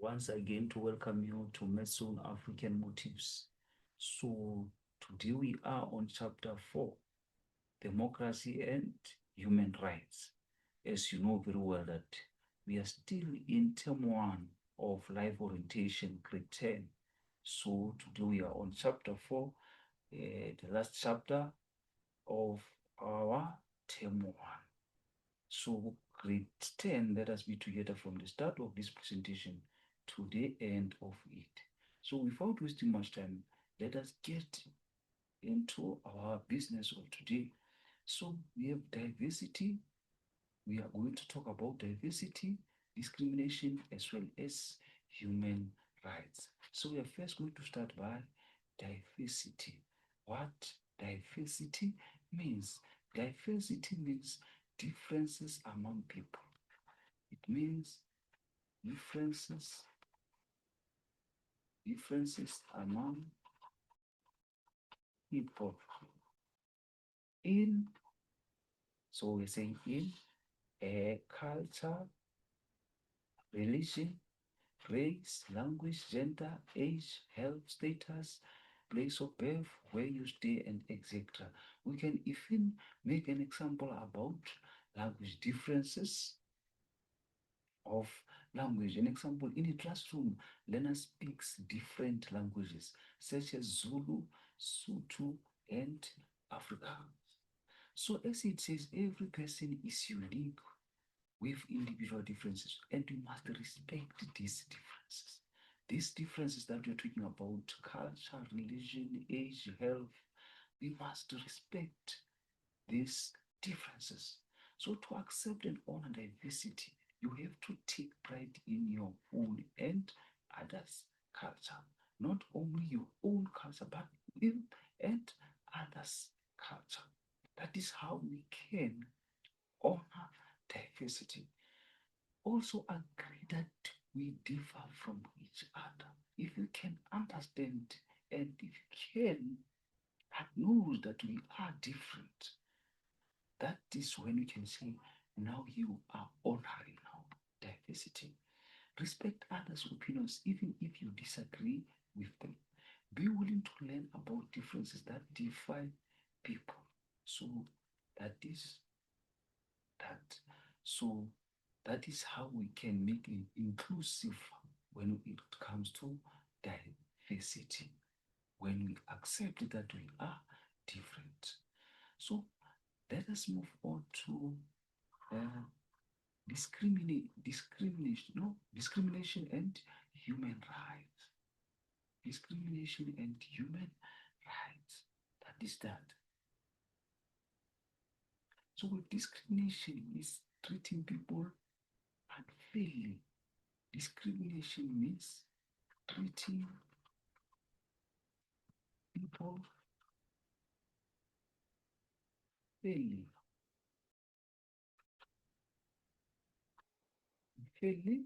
once again to welcome you to Mason African Motives. So today we are on chapter 4, Democracy and Human Rights. As you know very well that we are still in term 1 of life orientation, grade 10. So today we are on chapter 4, the last chapter of our term 1. So grade 10, let us be together from the start of this presentation to the end of it. So without wasting much time, let us get into our business of today. So we have diversity. We are going to talk about diversity, discrimination, as well as human rights. So we are first going to start by diversity. What diversity means? Diversity means differences among people. It means differences among people in, so we're saying in a culture, religion, race, language, gender, age, health status, place of birth, where you stay, and etc. We can even make an example about language differences of language. An example, in a classroom, learner speaks different languages such as Zulu, Sotho, and Afrikaans. So as it says, every person is unique with individual differences, and we must respect these differences. These differences that we're talking about, culture, religion, age, health, we must respect these differences. So to accept and honor diversity, you have to take pride in your own and others' culture. Not only your own culture, but in and others' culture. That is how we can honor diversity. Also agree that we differ from each other. If you can understand and if you can acknowledge that we are different, that is when you can say, now you are honoring now diversity. Respect others' opinions even if you disagree with them. Be willing to learn about differences that define people. So that is that. So that is how we can make it inclusive when it comes to diversity. When we accept that we are different. So let us move on to uh, discrimination and human rights. Discrimination and human rights. That is that. So discrimination is treating people unfairly. Discrimination means treating people fairly. Fairly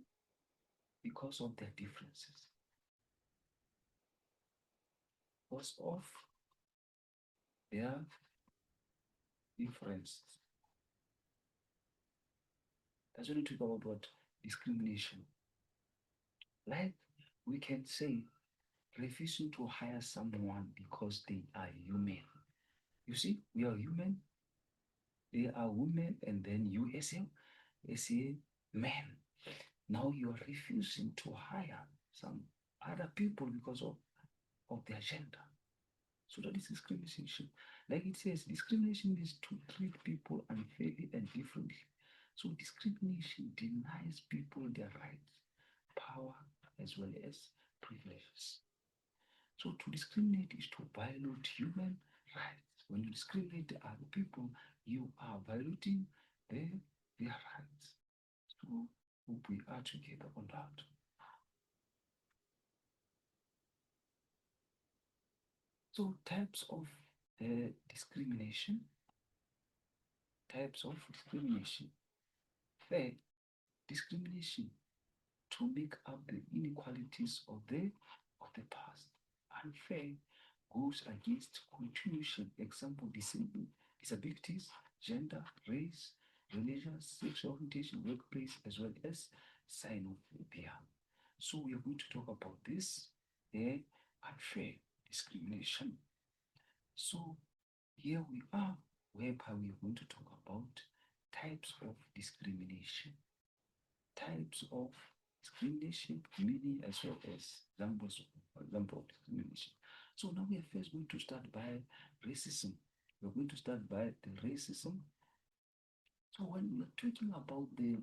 because of their differences. Because of their differences. That's when we talk about what? Discrimination. Like we can say refusing to hire someone because they are human. You see, we are human, they are women, and then you as a man. Now you are refusing to hire some other people because of their gender. So that is discrimination. Like it says, discrimination is to treat people unfairly and differently. So discrimination denies people their rights, power, as well as privileges. So to discriminate is to violate human rights. When you discriminate the other people, you are violating their rights. So hope we are together on that. So types of discrimination. Types of discrimination. Fair discrimination to make up the inequalities of the past. Unfair goes against continuation. Example, disabilities, gender, race, religion, sexual orientation, workplace, as well as xenophobia. So we are going to talk about this, the unfair discrimination. So here we are, whereby we are going to talk about types of discrimination. Types of discrimination, meaning as well as example of discrimination. So now we are first going to start by racism. We're going to start by the racism. So when we are talking about the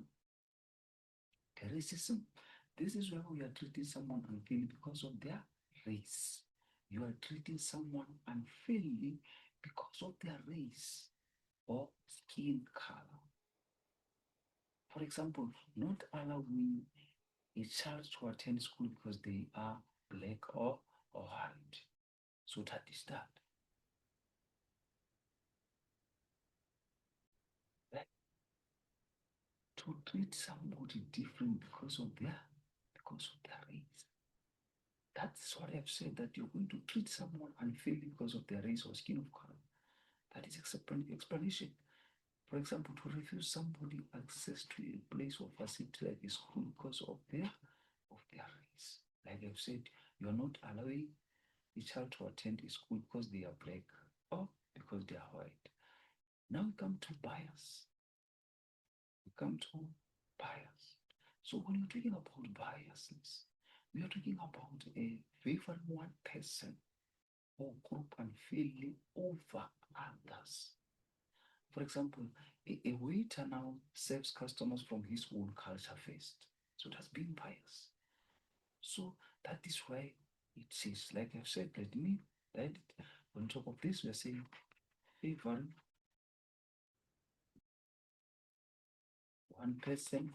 racism, this is where we are treating someone unfairly because of their race. You are treating someone unfairly because of their race or skin color. For example, not allowing a child to attend school because they are black or white. So that is that. Like to treat somebody different because of their race. That's what I've said, that you're going to treat someone unfairly because of their race or skin of color. That is explanation. For example, to refuse somebody access to a place or facility like a school because of their race. Like I've said, you're not allowing a child to attend a school because they are black or because they are white. Now we come to bias. We come to bias. So when you're talking about biasness, we are talking about a favoring one person or group unfairly over others. For example, a waiter now serves customers from his own culture first. So that's being biased. So that is why it says, like I've said, let me add it. On top of this, we are saying favor one person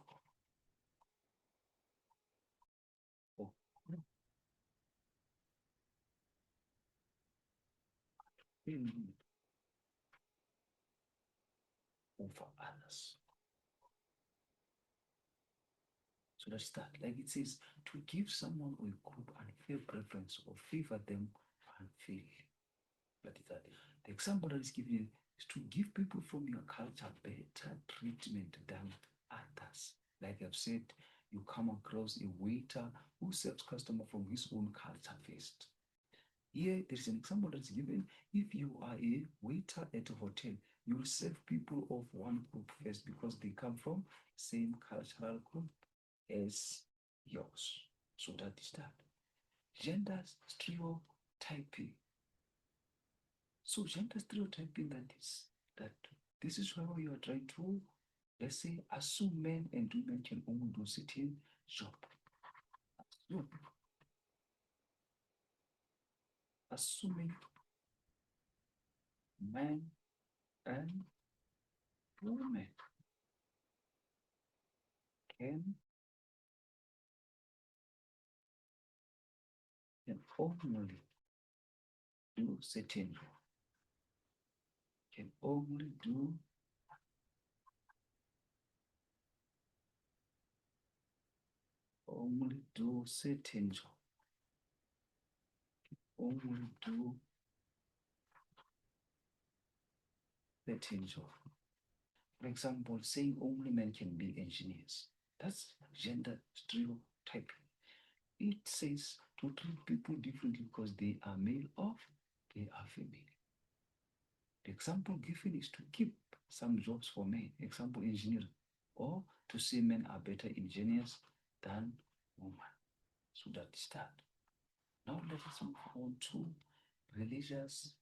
or group over others. So let's start. Like it says, to give someone or a group unfair preference or favor them unfairly. That is that. The example that is given is to give people from your culture better treatment than others. Like I've said, you come across a waiter who serves customer from his own culture first. Here, there is an example that's given. If you are a waiter at a hotel, you will serve people of one group first because they come from same cultural group as yours. So that is that. Gender stereotyping. So gender stereotyping, that this is where you are trying to, let's say, assume men and women can only do certain job. So, assuming men and women can only do certain job, can only do certain job, only do certain job. For example, saying only men can be engineers. That's gender stereotyping. It says to treat people differently because they are male or they are female. The example given is to keep some jobs for men, example engineering, or to say men are better engineers than women. So that is that. Now let us move on to religious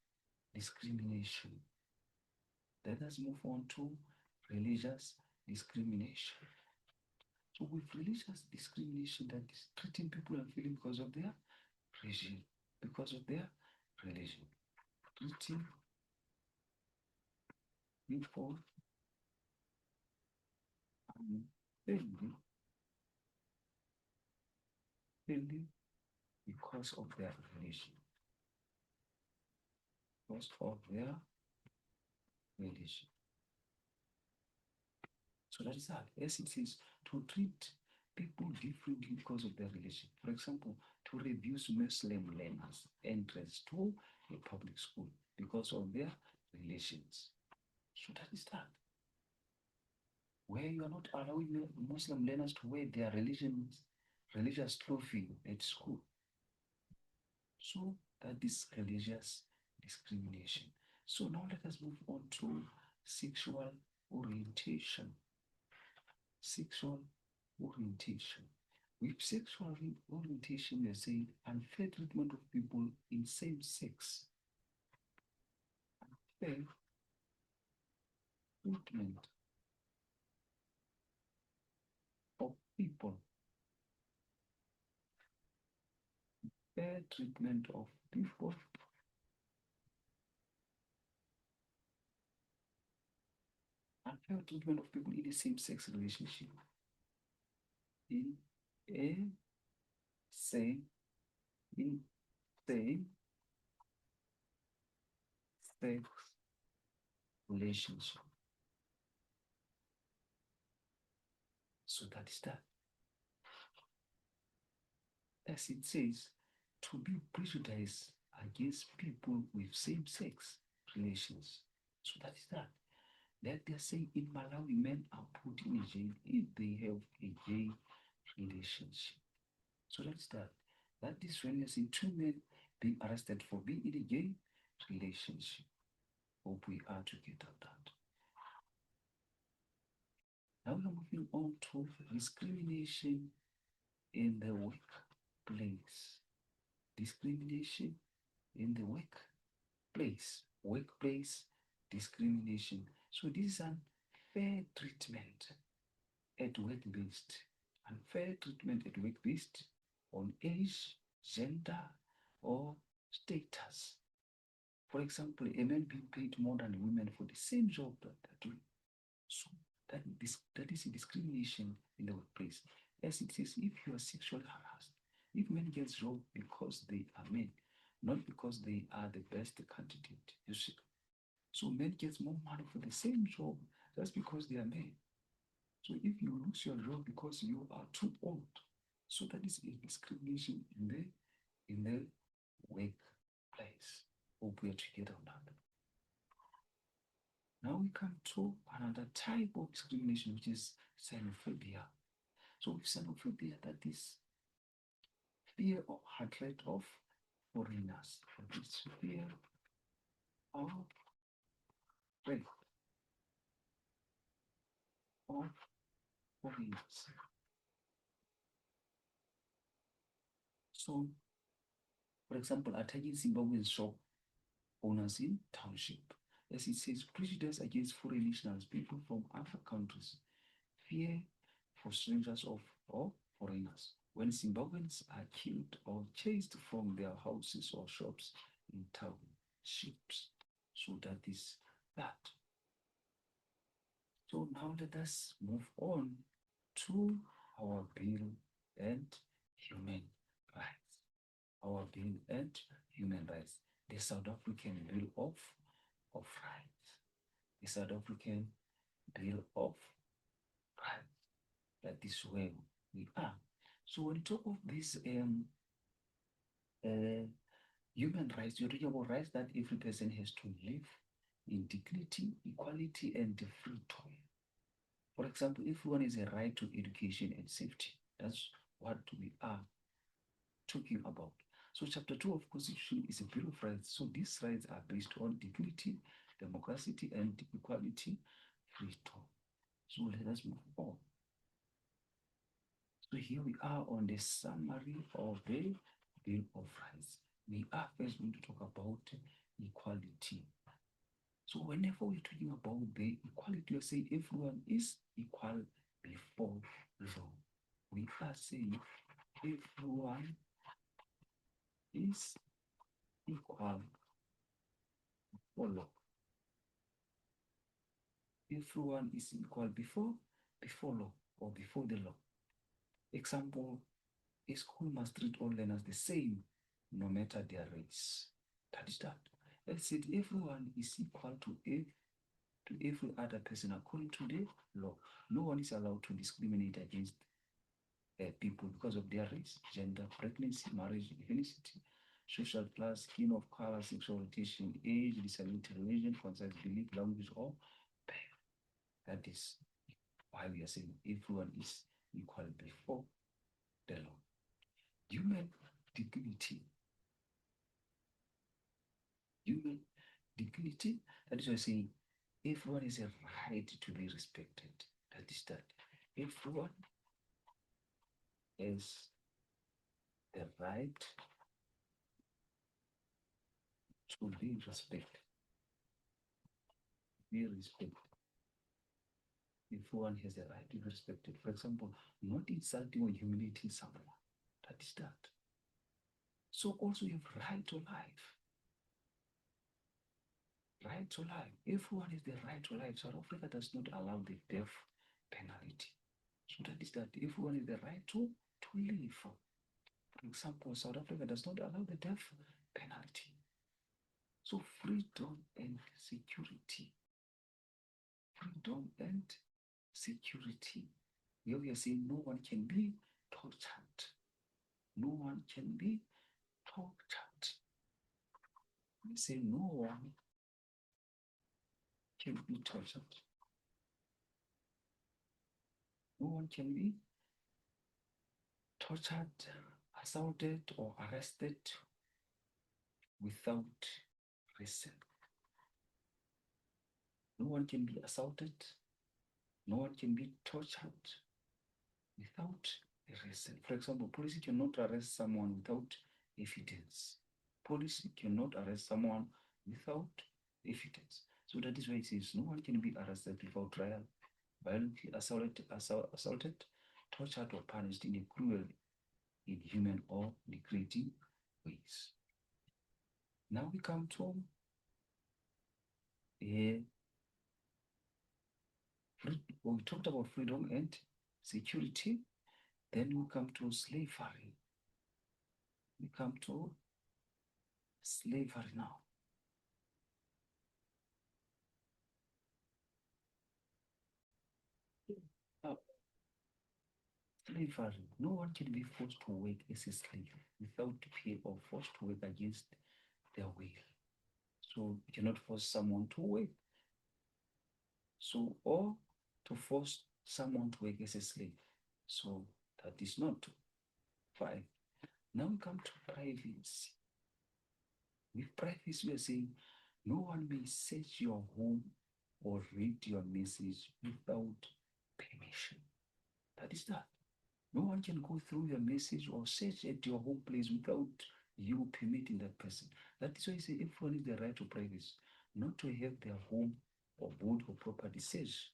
discrimination. Let us move on to religious discrimination. So with religious discrimination, that is treating people unfairly because of their religion, because of their religion, treating people unfairly, fairly because of their religion, because of their religion. So that is that. As it says, to treat people differently because of their religion. For example, to reduce Muslim learners' entrance to a public school because of their religions. So that is that. Where you are not allowing Muslim learners to wear their religions religious clothing at school. So that is religious discrimination. So now let us move on to sexual orientation. Sexual orientation. With sexual orientation, we are saying unfair treatment of people in same sex. Unfair treatment of people. Fair treatment of people. Unfair treatment of people in the same sex relationship. In a same in same sex relationship. So that is that. As it says, to be prejudiced against people with same sex relations. So that is that. Like they're saying in Malawi, men are put in jail if they have a gay relationship. So that's that. That is when you're seeing two men being arrested for being in a gay relationship. Hope we are together on that. Now we are moving on to discrimination in the workplace. Discrimination in the workplace. Workplace discrimination. So this is unfair treatment at work based. Unfair treatment at work based on age, gender, or status. For example, a man being paid more than women for the same job that they're doing. So that is a discrimination in the workplace. As it says, if you are sexually harassed, if men get job because they are men, not because they are the best candidate, you see. So men get more money for the same job just because they are men. So if you lose your job because you are too old, so that is a discrimination in the workplace. Hope we are together on that. Now we come to another type of discrimination, which is xenophobia. So with xenophobia, that is fear or hatred of foreigners. That is fear of faith of foreigners. So, for example, attacking Zimbabwean shop owners in township. As it says, prejudice against foreign nationals, people from other countries, fear for strangers or foreigners. When Zimbabweans are killed or chased from their houses or shops in townships. So that is that. So now let us move on to our bill and human rights. Our bill and human rights. The South African Bill of Rights. The South African Bill of Rights. That is where we are. So when you talk of this human rights, you're talking about rights that every person has to live in dignity, equality, and freedom. For example, everyone has a right to education and safety. That's what we are talking about. So chapter 2 of Constitution is a Bill of Rights. So these rights are based on dignity, democracy, and equality, freedom. So let us move on. So here we are on the summary of the Bill of Rights. We are first going to talk about equality. So whenever we're talking about the equality, we say everyone is equal before law. We are saying everyone is equal before law. Everyone is equal before law or before the law. Example, a school must treat all learners the same, no matter their race. That is that. I said everyone is equal to every other person according to the law. No one is allowed to discriminate against people because of their race, gender, pregnancy, marriage, ethnicity, social class, skin of color, sexual orientation, age, disability, religion, conscience, belief, language, or pain. That is why we are saying everyone is equal before the law. human dignity. Human dignity. That is why I say everyone has a right to be respected. That is that. Everyone has the right to be respected. Be respected. Everyone has a right to be respected. For example, not insulting or humiliating someone. That is that. So also you have right to life. Right to life. Everyone has the right to life. South Africa does not allow the death penalty. So that is that. Everyone has the right to live. For example, South Africa does not allow the death penalty. So freedom and security. Freedom and security. Here we are saying no one can be tortured. No one can be tortured. We say no one can be tortured. No one can be tortured, assaulted, or arrested without reason. No one can be assaulted. No one can be tortured without a reason. For example, police cannot arrest someone without evidence. Police cannot arrest someone without evidence. So that is why it says no one can be arrested without trial, violently assaulted, tortured, or punished in a cruel, inhuman, or degrading ways. Now we come to we talked about freedom and security. Then we come to slavery. We come to slavery now. Slavery. No one can be forced to work as a slave without pay or forced to work against their will. So you cannot force someone to work. So, or to force someone to work as a slave. So that is not fine. Now we come to privacy. With privacy, we are saying no one may search your home or read your message without permission. That is that. No one can go through your message or search at your home place without you permitting that person. That is why I say everyone has the right to privacy, not to have their home or board or property searched,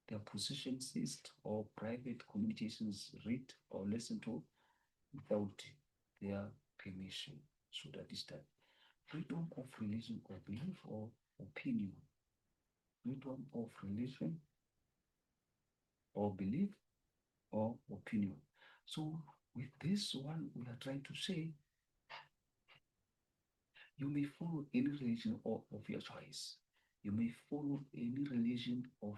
their possessions seized, or private communications read or listened to without their permission. So that is that. Freedom of religion or belief or opinion. Freedom of religion or belief or opinion. So with this one, we are trying to say you may follow any religion of your choice. You may follow any religion of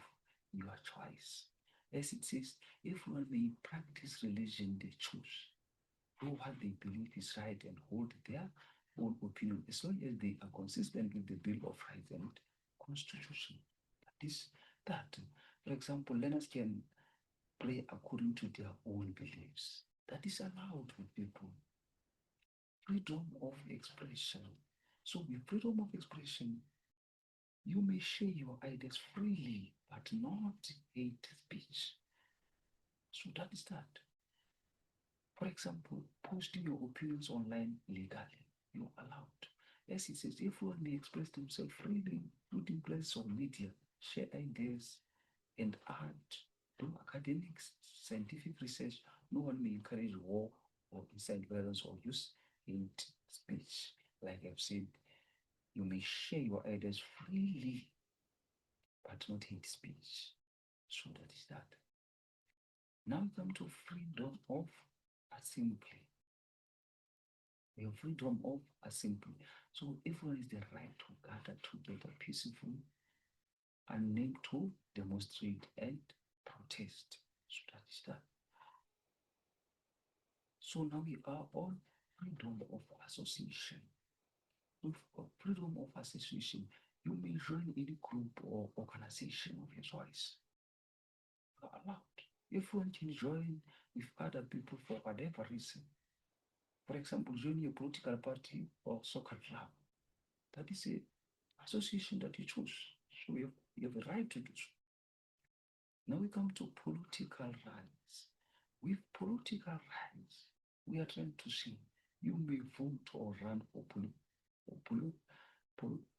your choice. As it says, everyone may practice religion they choose, do what they believe is right, and hold their own opinion, as long as they are consistent with the Bill of Rights and Constitution. That is that. For example, learners can play according to their own beliefs. That is allowed with people. Freedom of expression. So with freedom of expression, you may share your ideas freely, but not hate speech. So that is that. For example, posting your opinions online legally, you're allowed. As it says, everyone may express themselves freely, including places of media, share ideas and art, do academics, scientific research. No one may encourage war or incite violence or use hate speech. Like I've said, you may share your ideas freely, but not hate speech. So that is that. Now we come to freedom of assembly. We have freedom of assembly. So everyone has the right to gather together peacefully and name to demonstrate and protest. So that is that. So now we are on freedom of association. With freedom of association, you may join any group or organization of your choice. You are allowed. Everyone can join with other people for whatever reason. For example, joining a political party or soccer club. That is a association that you choose. So you have a right to do so. Now we come to political rights. With political rights, we are trying to see you may vote or run for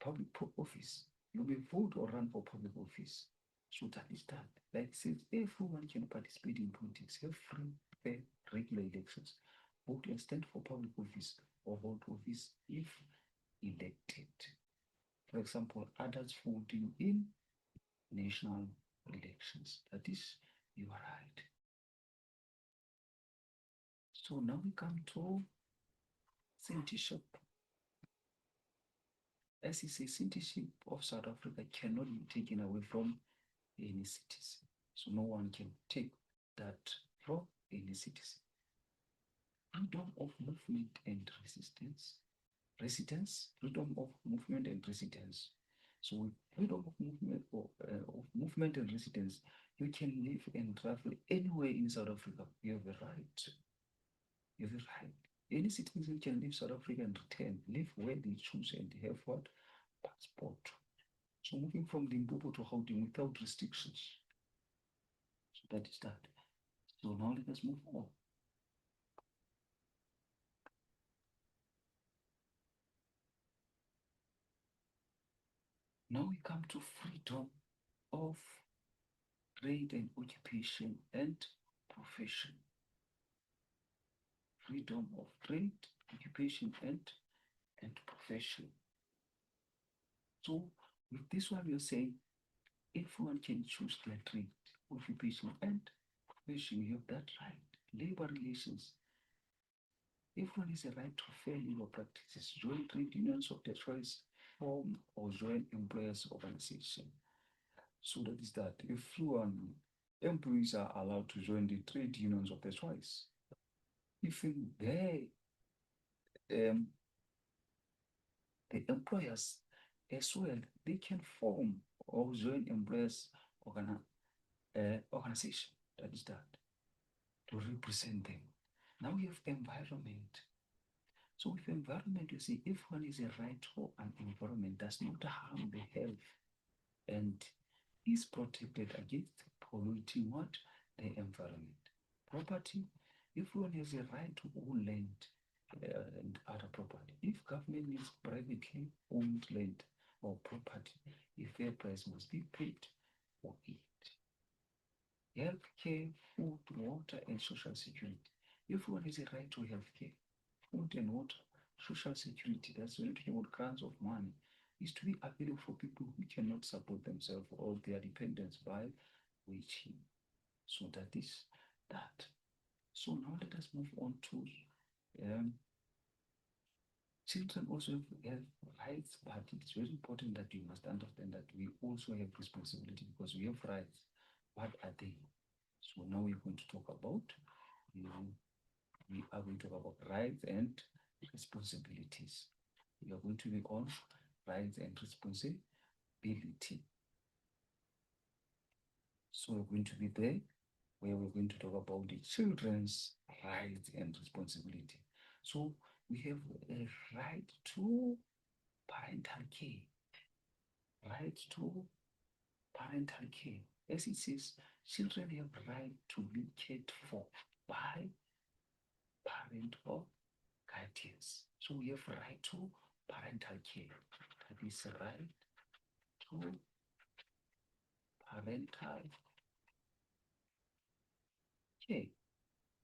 public office. You may vote or run for public office. So that is that. Like it says, everyone can participate in politics, have free, fair, regular elections, vote and stand for public office or hold office if elected. For example, adults voting in national elections. That is your right. So now we come to citizenship. As he says, citizenship of South Africa cannot be taken away from any citizen. So no one can take that from any citizen. Freedom of movement and freedom of movement and residence. So with freedom of movement and residence, you can live and travel anywhere in South Africa. You have a right. You have a right. Any citizen can leave South Africa and return, live where they choose, and have what? Passport. So moving from Limpopo to Gauteng without restrictions. So that is that. So now let us move on. Now we come to freedom of trade and occupation and profession. Freedom of trade, occupation, and profession. So with this one, we're saying everyone can choose their trade, occupation, and profession. You have that right. Labor relations. Everyone has a right to fair labor practices. Join trade unions of their choice, form or join employers organization. So that is that. Everyone, employees are allowed to join the trade unions of their choice. Even um, the employers as well, they can form or join employers organization. That is that, to represent them. Now we have environment. So with environment, you see, everyone is a right for an environment does not harm the health and is protected against polluting what? The environment. Property, everyone has a right to own land and other property. If government needs privately owned land or property, a fair price must be paid for it. Healthcare, food, water, and social security. Everyone has a right to healthcare, food and water, social security. That's when talking about grants of money is to be available for people who cannot support themselves or their dependents by waging. So that is that. So now let us move on to children also have rights, but it's very important that you must understand that we also have responsibility because we have rights. What are they? So now we're going to talk about, we are going to talk about rights and responsibilities. We are going to be on rights and responsibility. So we're going to be there where we're going to talk about the children's rights and responsibility. So we have a right to parental care. Right to parental care. As it says, children have right to be cared for by parent or guardians. So we have right to parental care. That is right to parental care.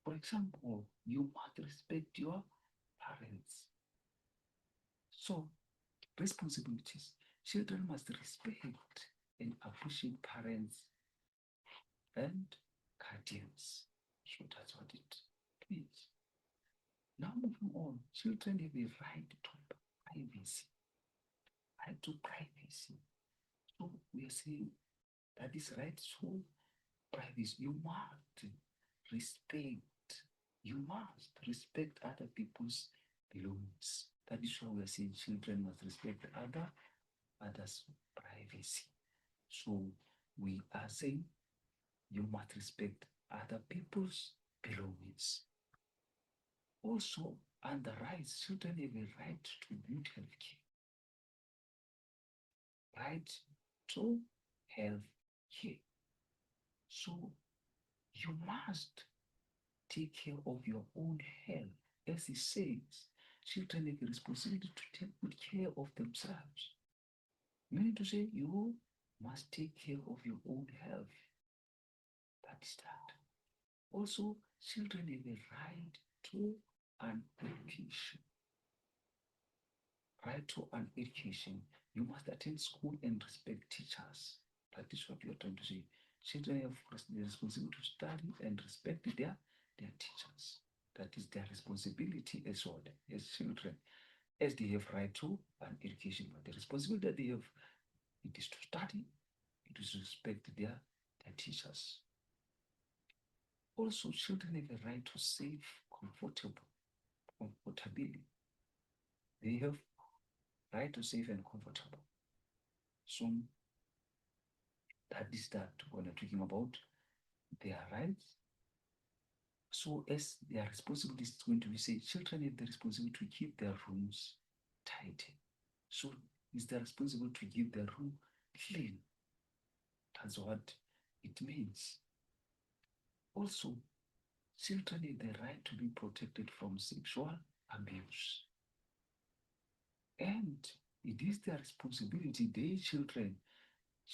For example, you must respect your parents. So, responsibilities. Children must respect and appreciate parents and guardians. So that's what it means. Now moving on, children have a right to privacy. Right to privacy. So we are saying that is right to privacy. You must respect other people's belongings. That is why we are saying children must respect others' privacy. So we are saying you must respect other people's belongings. Also, And the rights, children have a right to good health care, right to health care. So you must take care of your own health. As he says, children have a responsibility to take good care of themselves. Meaning to say, you must take care of your own health. That is that. Also, children have a right to an education. Right to an education. You must attend school and respect teachers. That is what we are trying to say. Children have the responsibility to study and respect their teachers. That is their responsibility as well as children, as they have right to an education. But the responsibility that they have, it is to study, it is to respect their teachers. Also, children have a right to safe, comfortability. They have right to safe and comfortable. So that is that when I'm talking about their rights. So as their responsibility is going to be say, children have the responsibility to keep their rooms tidy. So it's their responsibility to keep their room clean. That's what it means. Also, children have the right to be protected from sexual abuse. And it is their responsibility, they children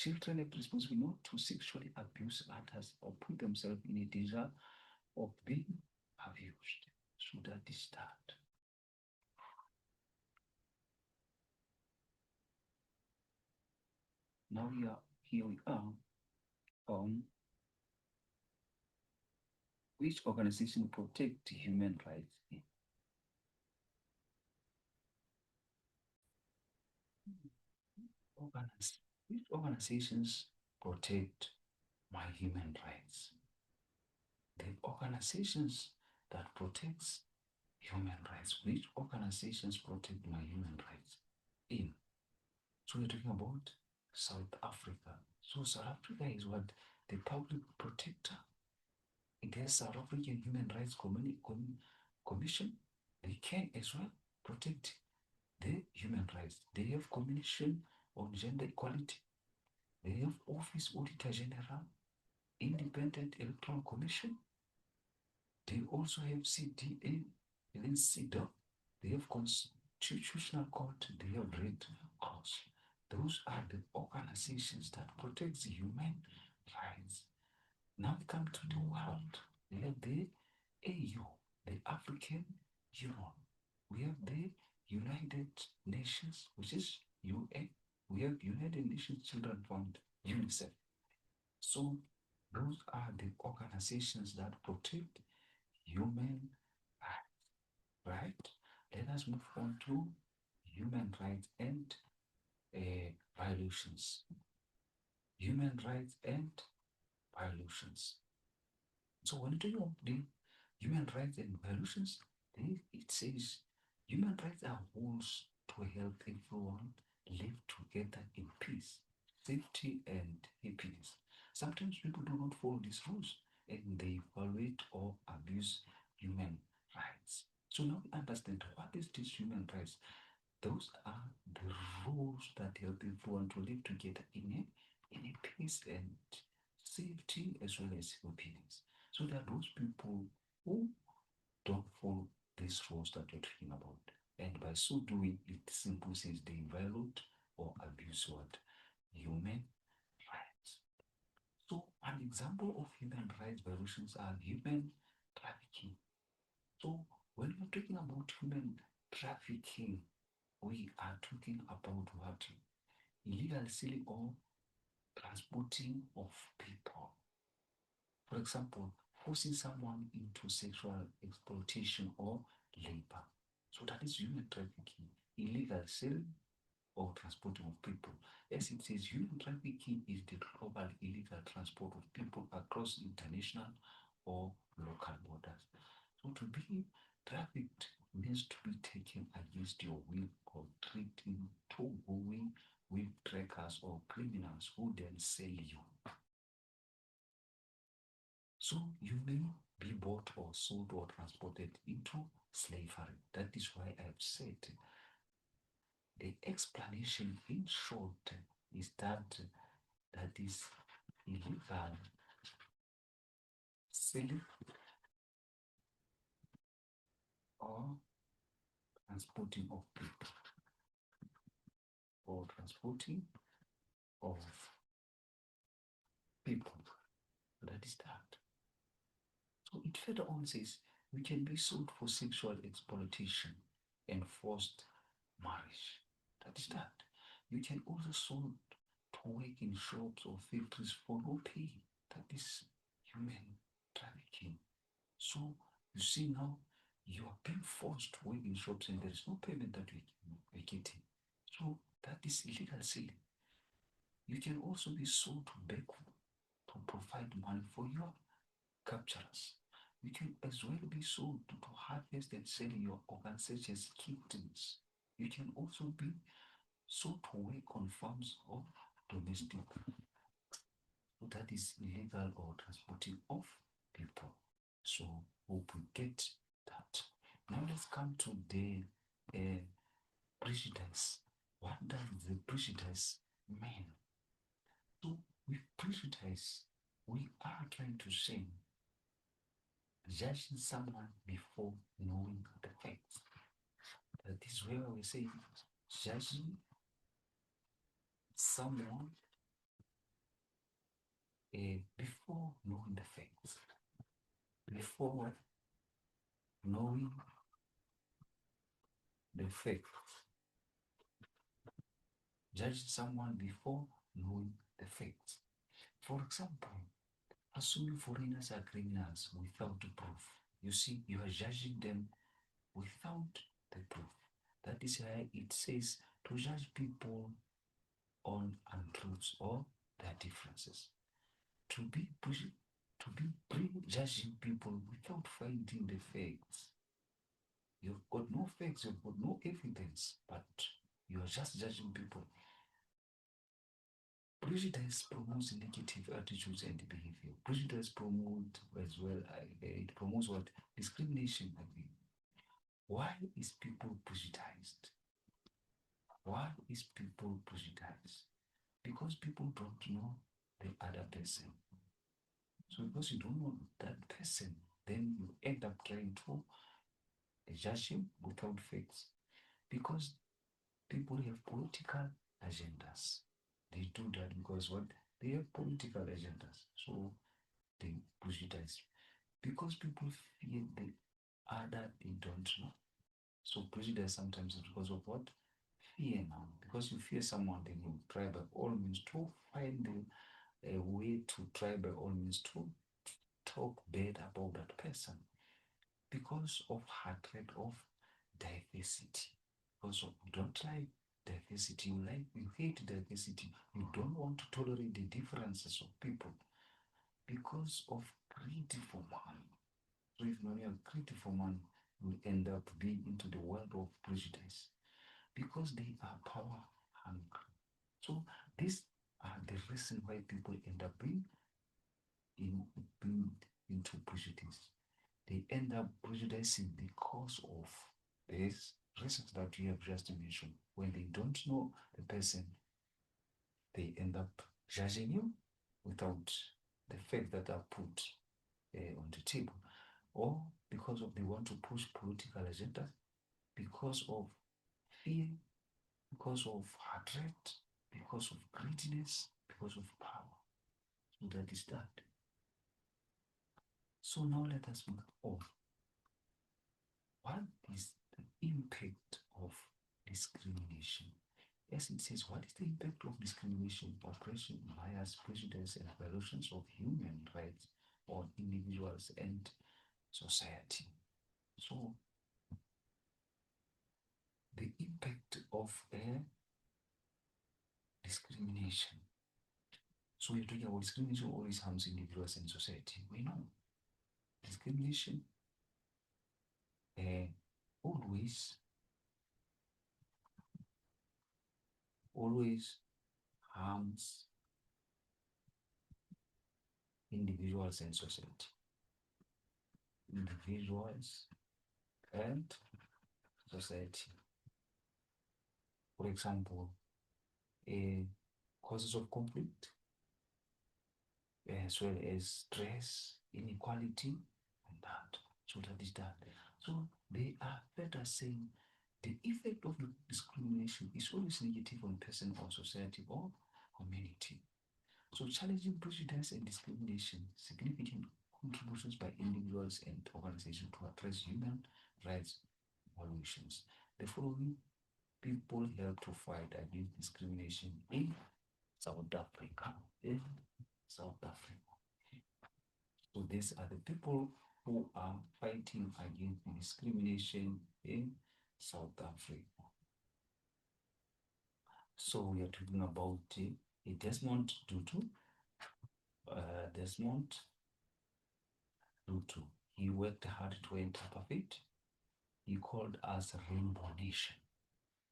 have the responsibility not to sexually abuse others or put themselves in a danger of being abused. So that is that. Now here we are on which organization protect human rights. Which organizations protect my human rights? The organizations that protects human rights. Which organizations protect my human rights? In So we're talking about South Africa. So South Africa is what the public protector against South African Human Rights Commission. They can as well protect the human rights. They have Commission on Gender Equality. They have Office Auditor General, Independent Electoral Commission. They also have CDA, and then CEDAW. They have Constitutional Court. They have Red Cross. Those are the organizations that protect human rights. Now we come to the world. We have the AU, the African Union. We have the United Nations, which is UN. We have United Nations Children Fund, UNICEF. So those are the organizations that protect human rights, right? Let us move on to human rights and violations. Human rights and violations. So when you talk about the human rights and violations, it says human rights are rules to help everyone live together in peace, safety, and happiness. Sometimes people do not follow these rules and they violate or abuse human rights. So now we understand what is this human rights. Those are the rules that help everyone to live together in a peace and safety as well as happiness. So there are those people who don't follow these rules that we're talking about. And by so doing, it simply says they violate or abuse what? Human rights. So an example of human rights violations are human trafficking. So when we're talking about human trafficking, we are talking about what? Illegal selling or transporting of people. For example, forcing someone into sexual exploitation or labor. So that is human trafficking, illegal selling or transporting of people. As it says, human trafficking is the global illegal transport of people across international or local borders. So to be trafficked means to be taken against your will or treating to going with trackers or criminals who then sell you. So you may be bought or sold or transported into slavery. That is why I've said the explanation in short is that is illegal selling or transporting of people or transporting of people. That is that. So it further on says we can be sold for sexual exploitation and forced marriage. That is that. You can also sold to work in shops or factories for no pay. That is human trafficking. So you see now you are being forced to work in shops and there is no payment that we're getting. So that is illegal selling. You can also be sold to beg to provide money for your capturers. You can as well be sold to harvest and sell your organs such as kittens. You can also be sold to work on farms or domestic. So that is illegal or transporting of people. So hope we get that. Now let's come to the prejudice. What does the prejudice mean? So with prejudice, we are trying to say judging someone before knowing the facts. That is where we say judging someone before knowing the facts. Before knowing the facts. Judging someone before knowing the facts. For example, assuming foreigners are criminals without proof. You see, you are judging them without the proof. That is why it says to judge people on untruths or their differences. To be prejudging people without finding the facts. You've got no facts, you've got no evidence, but you are just judging people. Prejudice promotes negative attitudes and behavior. Prejudice promotes as well, it promotes what? Discrimination. Why is people prejudiced? Why is people prejudiced? Because people don't know the other person. So because you don't know that person, then you end up trying to judge him without facts. Because people have political agendas. They do that because what? They have political agendas. So they prejudice. Because people fear the other they don't know. So prejudice sometimes is because of what? Fear now. Because you fear someone, then you try by all means to find a way to try by all means to talk bad about that person. Because of hatred of diversity. Because you don't like diversity, you hate diversity. You don't want to tolerate the differences of people because of greed for money. So if you are greedy for money, you end up being into the world of prejudice because they are power hungry. So these are the reason why people end up being into prejudice. They end up prejudicing because of these reasons that you have just mentioned. When they don't know the person, they end up judging you without the fact that are put on the table, or because of they want to push political agendas, because of fear, because of hatred, because of greediness, because of power. So that is that. So now let us move on. What is the impact of discrimination? Yes, it says, what is the impact of discrimination, oppression, bias, prejudice, and violations of human rights on individuals and society? So, the impact of discrimination. So, we're talking about discrimination always harms individuals and society. We know discrimination always harms individuals and society. individuals and society. For example, causes of conflict, as well as stress, inequality, and that. So that is that. So they are better saying the effect of discrimination is always negative on person or society or community. So challenging prejudice and discrimination, significant contributions by individuals and organizations to address human rights violations. The following people help to fight against discrimination in South Africa. In South Africa. So these are the people who are fighting against discrimination in South Africa. So we are talking about Desmond Tutu. Desmond Tutu. He worked hard to end apartheid. He called us Rainbow Nation.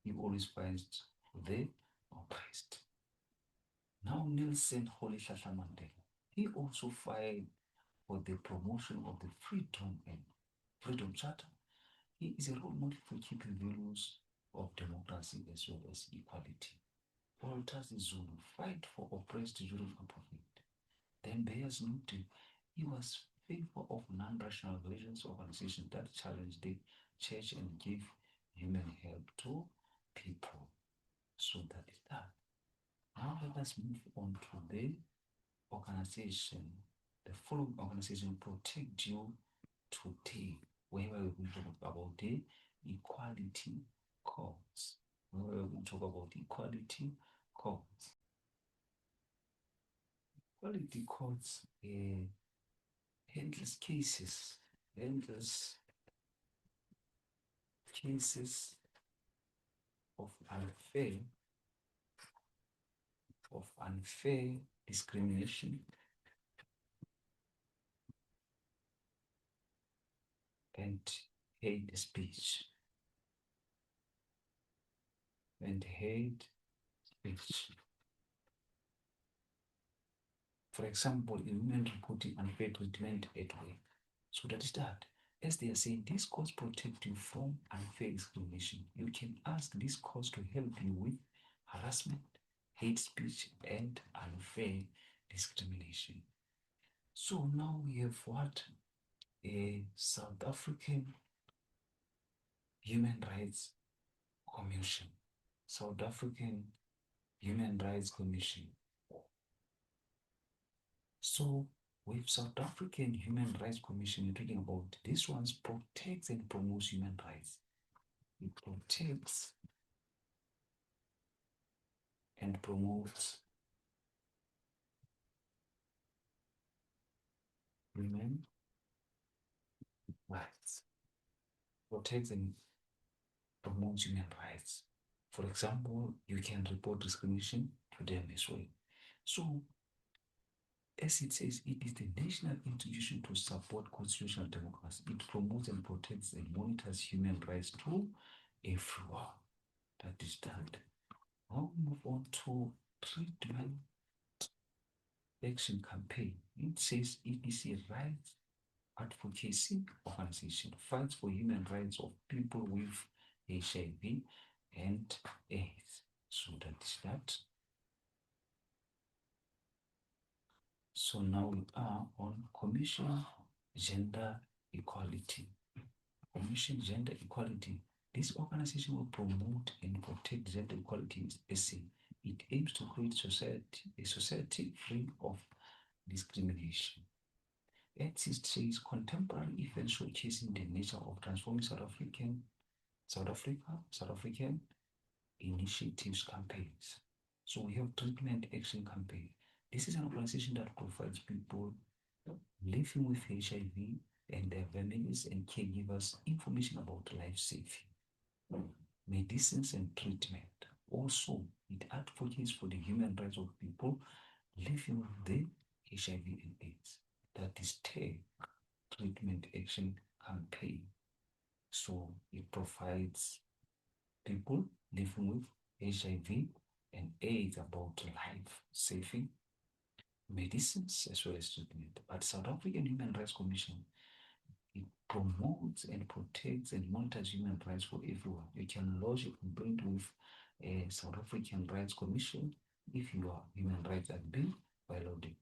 He always fights the oppressed. Now Nelson Rolihlahla Mandela. He also fight for the promotion of the Freedom Charter. He is a role model for keeping values of democracy as well as equality. Walter Sisulu fight for oppressed during apartheid. Then Beyers Naudé, he was favor of non-rational religious organizations that challenged the church and gave human help to people. So that is that. Now let us move on to the organization. The following organization protect you today. When we're going to talk about the equality cause. When we're going to talk about equality cause. Equality cause handles cases of unfair discrimination and hate speech. For example, in women reporting unfair treatment at work. So that is that. As they are saying, this course protects you from unfair discrimination. You can ask this course to help you with harassment, hate speech, and unfair discrimination. So now we have what? A South African Human Rights Commission. South African Human Rights Commission. So with South African Human Rights Commission, you're talking about this one protects and promotes human rights. It protects and promotes human rights. Protects and promotes human rights. For example, you can report discrimination to them as well. So, as it says, it is the national institution to support constitutional democracy. It promotes and protects and monitors human rights to everyone. That is that. Now we move on to treatment action campaign. It says EDC Rights Advocacy Organization fights for human rights of people with HIV and AIDS. So that is that. So now we are on Commission Gender Equality. Commission Gender Equality. This organization will promote and protect gender equality as it aims to create a society free of discrimination. It says contemporary events showcasing the nature of transforming South African initiatives campaigns. So we have treatment action campaign. This is an organization that provides people living with HIV and their families and caregivers information about life safety, medicines and treatment. Also, it advocates for the human rights of people living with the HIV and AIDS. That is TAG, Treatment Action Campaign. So it provides people living with HIV and AIDS about life saving medicines as well as treatment. But South African Human Rights Commission, it promotes and protects and monitors human rights for everyone. You can lodge a complaint with a South African Rights Commission if your human rights are being violated.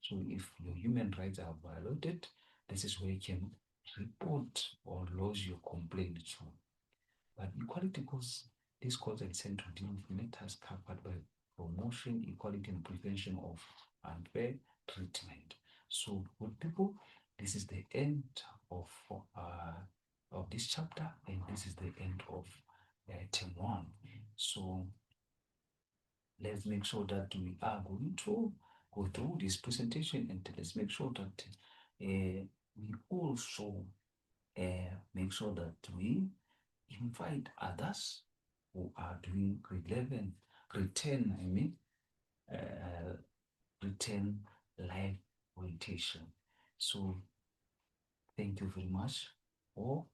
So if your human rights are violated, this is where you can report or lodge your complaint to. But equality calls this calls and sent to deal with matters covered by promotion, equality, and prevention of unfair treatment. So, good people, this is the end of this chapter, and this is the end of term one. So, let's make sure that we are going to go through this presentation, and let's make sure that we also make sure that we invite others who are doing return, uh, return live orientation. So thank you very much for